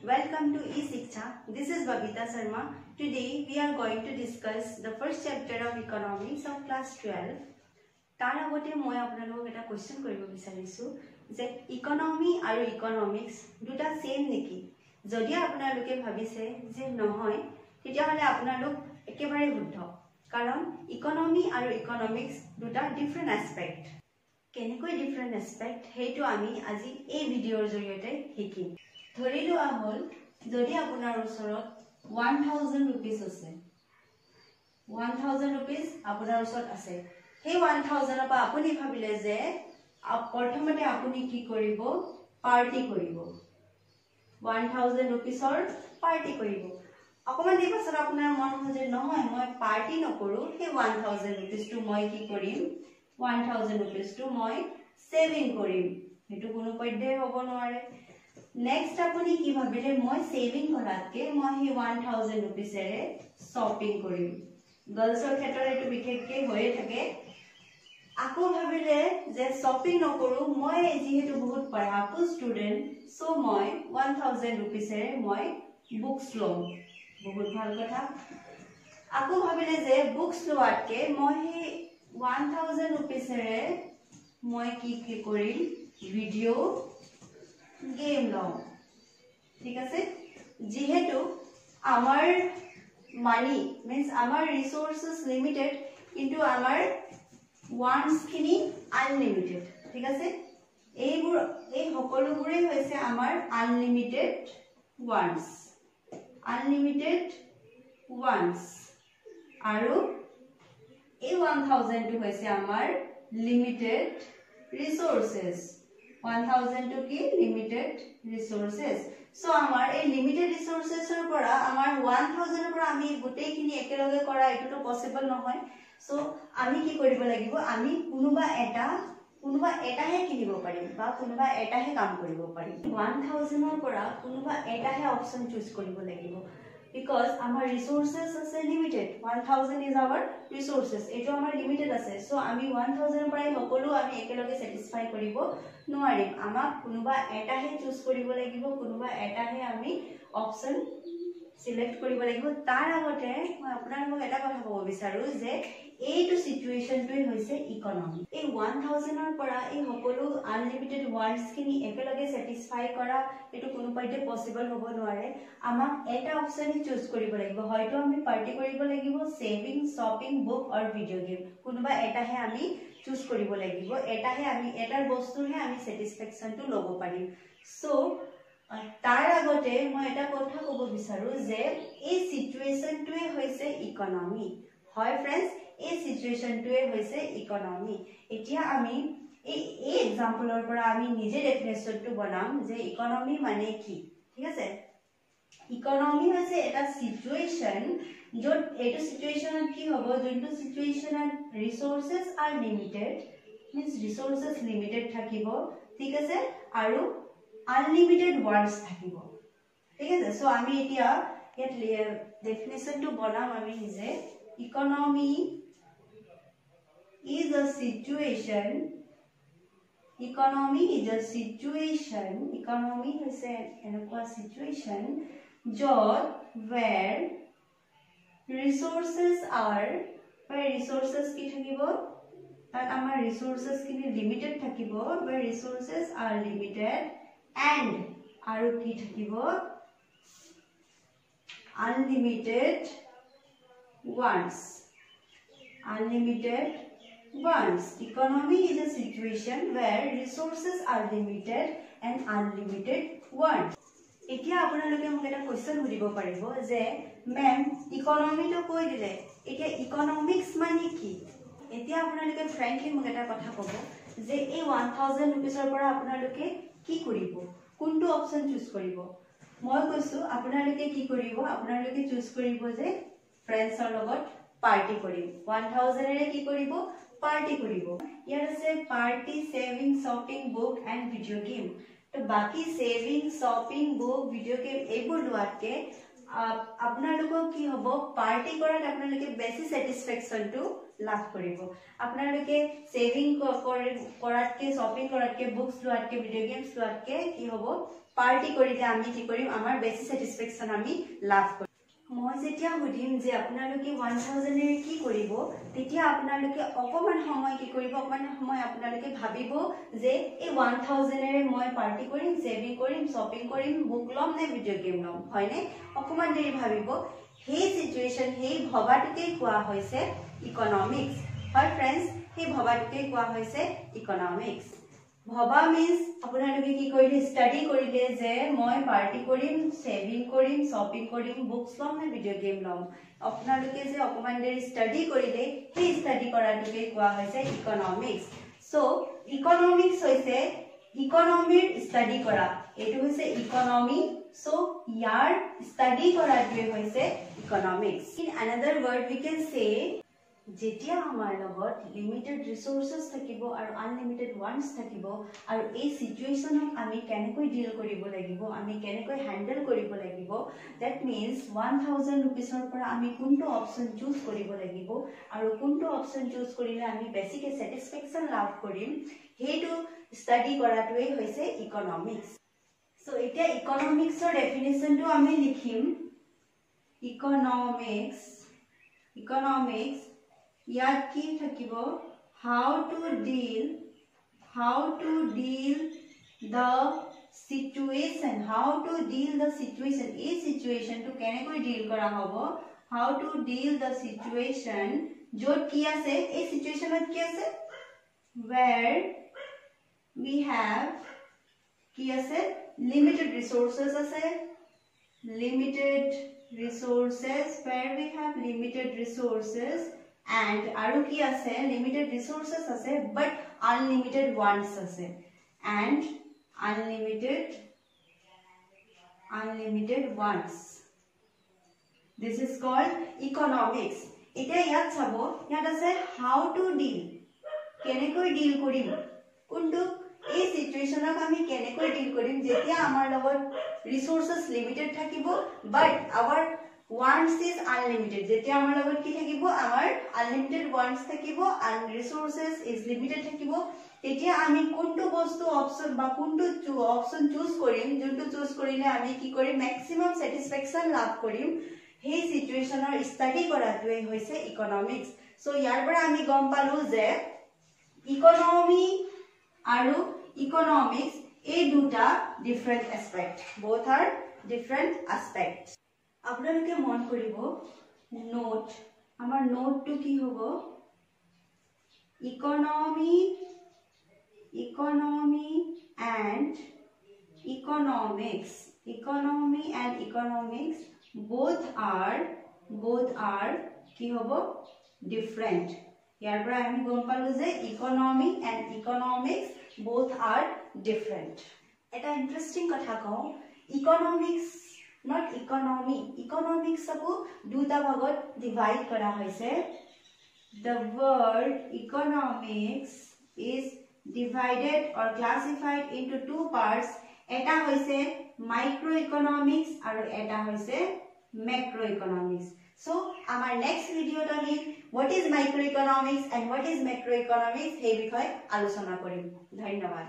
welcome to eShiksha. This is Babita Sharma. Today we are going to discuss the first chapter of economics of class 12. Tar agote moi apnalok eta question koribo bisarisu je economy aru economics duta same neki. Jodi apnaloke bhabise je nohoy tetia hole apnalok ekebare buddha karon economy aru economics duta different aspect. Kenekoi different aspect hetu ami aji ei video joriote hikim. Dhori loa hol jodi apunar osorot 1000 rupees ase 1000 rupees apunar osort ase he 1000 pa apuni bhabile je prothomate apuni ki koribo party koribo 1000 rupees or party koribo akoman ei pasar apunar mon hol je nohoy moi party nokoru he 1000 rupees to moi ki korim 1000 rupees to moi saving korim hetu kono payde hobo noare. Next apuni ki bhabile moi saving koratke moi he 1000 rupees ere shopping korim. Girls or khetor etu bikhekke hoye thake ako bhabile je shopping nokoru moi jehetu bahut paraku student so moi 1000 rupees ere moi books lom bahut bhal kotha. Ako bhabile je books loatke moi he 1000 rupees ere moi ki korim video game long ঠিক আছে যেহেতু আমার money means আমার resources limited কিন্তু আমার wants খিনি unlimited ঠিক আছে এই সকলোবোৰে হৈছে আমাৰ unlimited wants আৰু এই 1000 টো হৈছে আমাৰ limited resources 1000 to ki limited resources so amar ei limited resources or pora amar 1000 or pora ami gotei kini ekeloge kora etu to possible nohoy so ami ki koribo lagibo ami kunuba eta he kinibo parim ba kunuba eta he kaam koribo parim 1000 or pora kunuba eta he option choose koribo lagibo because our resources are limited 1000 is our resources eto amar limited ase so ami 1000 parai hokolu ami ekeloge satisfy koribo noarim amak kunuba eta he choose koribo lagibo kunuba eta he ami option select koribo lagibo tar agote moi apnalok eta kotha kobo bisaru je এইটো situation টোই হৈছে economy এই 1000 ৰ পৰা এই সকলো unlimited wants খিনি একেলগে satisfy কৰা এটো কোনো পাইতে পসিবল হ'ব নোৱাৰে আমাক এটা অপচন চুজ কৰিব লাগিব হয়তো আমি পাৰ্টি কৰিব লাগিব সেভিং শপিং বুক অৰ ভিডিও গেম কোনোবা এটাহে আমি চুজ কৰিব লাগিব এটাহে আমি এটাৰ বস্তুহে আমি স্যাটিসফ্যাকশনটো ল'ব পাৰিম সো তাৰ আগতে মই এটা কথা ক'ব বিচাৰো যে এই সিচুৱেচনটোৱে হৈছে ইকোনমি হয় फ्रेंड्स এই সিচুৱেচনটোৱে হৈছে ইকোনমি এতিয়া আমি এই এক্সাম্পলৰ পৰা আমি নিজে ডেফিনেশনটো বনাম যে ইকোনমি মানে কি ঠিক আছে ইকোনমি হৈছে এটা সিচুৱেচন যত এটো সিচুৱেচনত কি হ'ব যোনটো সিচুৱেচনত ৰিসোৰ্সেস আৰ লিমিটেড মিন্স ৰিসোৰ্সেস লিমিটেড থাকিব ঠিক আছে আৰু আনলিমিটেড ওয়ান্টস থাকিব ঠিক আছে সো আমি এতিয়া ইয়াত ডেফিনেশনটো বনাম আমি নিজে economy is a situation economy is a situation jot where resources ki thakibo tat amar resources kini limited thakibo where resources are limited and aru ki thakibo unlimited wants economy is a situation where resources are limited and unlimited wants etia apunaloke mok eta question hudibo paribo je ma'am economy to koi dile etia economics mane ki etia apunaloke frankly mok eta kotha kobo je ei 1000 rupees or pora apunaloke ki koribo kuntu option choose koribo moi koisu apunaloke ki koribo apunaloke choose koribo je friends or logot party korim 1000 ere ki koribo party koribo ইয়াৰ আছে party saving shopping book and video game to baki saving shopping book video game এইবোৰ লোৱাতকে আপোনালোকক কি হ'ব party কৰাত আপোনালোকে বেছি satisfaction two লাভ কৰিব আপোনালোকে সেভিং কৰাতকে শপিং কৰাতকে বুকস লোৱাতকে ভিডিও গেমস লোৱাতকে কি হ'ব পাৰ্টি কৰিলে আমি কি কৰিম আমাৰ বেছি স্যাটিসফ্যাকশন আমি লাভ কৰিম মই যেতিয়া বুধিম যে আপোনালোকে 1000 এৰ কি কৰিব তেতিয়া আপোনালোকে অকমান সময় কি কৰিব অকমান সময় আপোনালোকে ভাবিব যে এই 1000 এৰে মই পাৰ্টি কৰিম সেভিং কৰিম শপিং কৰিম বুক লম নে ভিডিও গেম লম হয়নে অকমান দেৰি ভাবিব हे सिचुएशन हे भवाटुके কোৱা হৈছে ইকোনমিক্স হয় फ्रेंड्स हे भवाटुके কোৱা হৈছে ইকোনমিক্স ভবা মিন্স আপোনালোকে কি কৰিলে ষ্টাডি কৰিলে যে মই পাৰ্টি কৰিম সেভিং কৰিম শপিং কৰিম বুকস লম নে ভিডিও গেম লম আপোনালোকে যে অকমান দেৰি ষ্টাডি কৰিলে সেই ষ্টাডি কৰাটোকে কোৱা হৈছে ইকোনমিক্স সো ইকোনমিক্স হৈছে ইকোনমিৰ ষ্টাডি কৰা এটো হৈছে ইকোনমি সো ইয়াৰ ষ্টাডি কৰাটোৱে হৈছে economics in another word we can say যেতিয়া আমাৰ লগত লিমিটেড ৰিসোৰ্সেস থাকিব আৰু আনলিমিটেড ওয়ান্স থাকিব আৰু এই সিচুৱেচনক আমি কেনেকৈ ডিল কৰিব লাগিব আমি কেনেকৈ হ্যান্ডল কৰিব লাগিব দ্যাট মিন্স 1000 रुपीसৰ পৰা আমি কোনটো অপচন চুজ কৰিব লাগিব আৰু কোনটো অপচন চুজ কৰিলে আমি বেছিকে স্যাটিসফ্যাকশন লাভ কৰিম হেতু ষ্টাডি কৰাটোৱে হৈছে ইকোনমিক্স সো এতিয়া ইকোনমিক্সৰ ডেফিনিশনটো আমি লিখিম ইকোনমিক্স ইয়াত কি থাকিব how to deal the situation এই situation to কেনেকৈ ডিল কৰা হ'ব how to deal the situation যত কি আছে এই সিচুৱেচনত কি আছে where we have কি আছে limited resources আছে limited resources where we have limited resources and aru ki ase limited resources ase but unlimited wants ase and unlimited wants this is called economics eta yat sabo yat ase how to deal kenekoi deal korim kuntu এই সিচুৱেচনক আমি কেনেকৈ ডিল কৰিম যেতিয়া আমাৰ লগত ৰিসোৰ্সেস limited থাকিব বাট hour wants is unlimited যেতিয়া আমাৰ লগত কি থাকিব আমাৰ unlimited wants থাকিব and resources is limited থাকিব তেতিয়া আমি কোনটো বস্তু অপচন বা কোনটো অপচন চুজ কৰিম যোনটো চুজ কৰিলে আমি কি কৰিম ম্যাক্সিমাম স্যাটিসফ্যাকশন লাভ কৰিম সেই সিচুৱেচনৰ ষ্টাডি কৰাটোৱে হৈছে ইকোনমিক্স সো ইয়াৰ পৰা আমি গম পালো যে ইকোনমি আৰু ইকোনমিক্স এই দুটা different aspect both are different aspects আপোনালোকে মন কৰিব নোট আমাৰ নোটটো কি হ'ব economy and economics both are কি হ'ব different ইয়াৰ পৰা আমি গম পালো যে economy and economics both are different এটা ইন্টারেস্টিং কথা কও ইকোনমিক্স not economy economics सबु দুটা ভাগত ডিভাইড কৰা হৈছে the word economics is divided or classified into two parts eta hoise microeconomics aru eta hoise macroeconomics so our next video ami what is microeconomics and what is macroeconomics he bikhoy alochona korim dhanyabad।